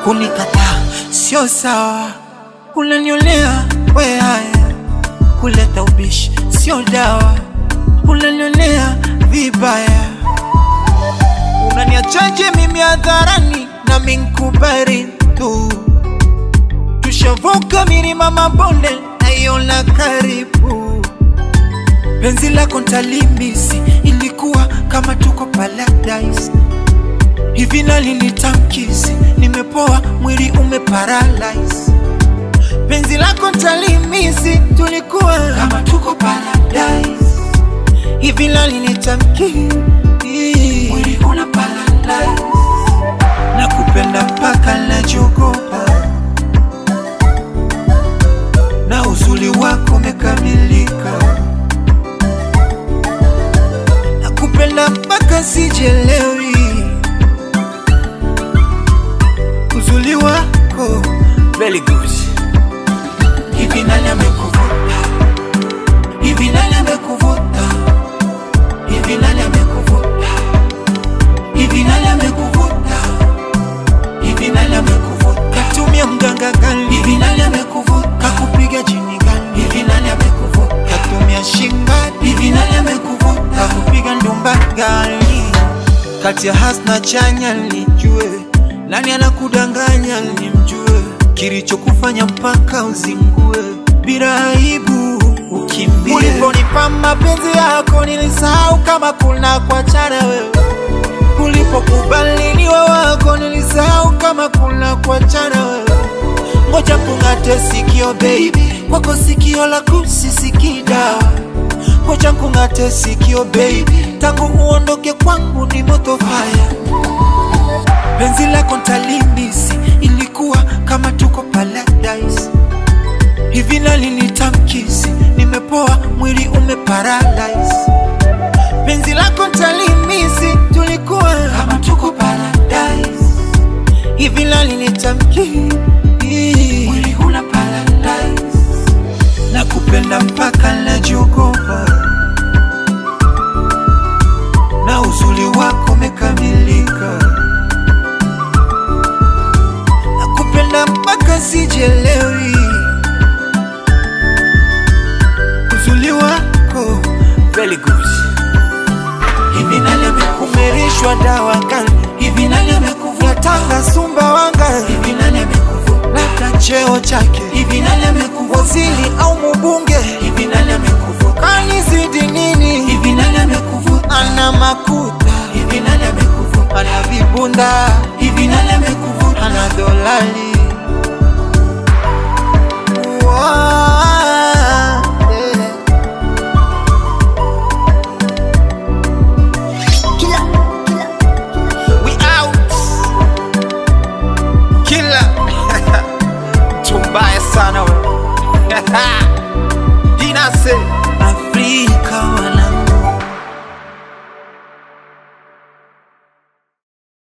Kunikataa sio sawa, unaniolea we haya. Kuleta ubishi sio dawa, unaniolea vibaya. Unaniachaje mimi hadharani na minkubari tu? Tushavuka milima mabonde naiona karibu. Penzi lako ntalimisi, ilikuwa kama tuko paradise. Hivi nalinitamkisi, nimepoa mwili umeparalyze. Penzi lako ntalimisi, tulikuwa kama tuko paradise. Hivi nalinitamkisi, mwili unaparalyze. Nakupenda mpaka najogopa, na uzuri wako umekamilika. Nakupenda mpaka sijelewi, uzuri wako very good. Hivi nani amekuvuta? Hivi nani amekuvuta? Hivi nani amekuvuta? Hivi nani amekuvuta? Hivi nani amekuvuta? Katumia mganga gani? Hivi nani amekuvuta? Kakupiga jini gani? Hivi nani amekuvuta? Katumia shinga? Hivi nani amekuvuta? Kakupiga ndumba gani? Kati ya hasna chanya nijue, nani anakudanganya nimjue. Kilichokufanya mpaka uzingue, bila aibu ukimbie. Uliponipa mapenzi yako nilisahau kama kuna kuachana wewe. Ulipokubali niwe wako nilisahau kama kuna kuachana wewe. Ngoja kungate sikio baby, kwako sikio la kusisiki dawa. Ngoja kungate sikio baby, tangu uondoke kwangu ni moto fire. Penzi lako ntalimisi, ilikuwa kama tuko paradise. Hivi nalinitamkisi, nimepoa mwili umeparalyze. Penzi lako ntalimisi, tulikuwa kama tuko paradise. Hivi nalinitamkisi, mwili unaparalyze. Nakupenda mpaka najogopa, na uzuri wako umekamilika. Nakupenda mpaka sijelewi, uzuri wako very good. Hivi nani amekumerishwa dawa gani? Hivi nani amekuvuta tanga sumba wanga? Hivi nani amekuvuta labda cheo chake? Hivi nani amekuvuta waziri au mbunge? Hivi nani amekuvuta kanizidi nini? Hivi nani amekuvuta ana makuta? Hivi nani amekuvuta ana vibunda? Hivi nani amekuvuta ana dolari?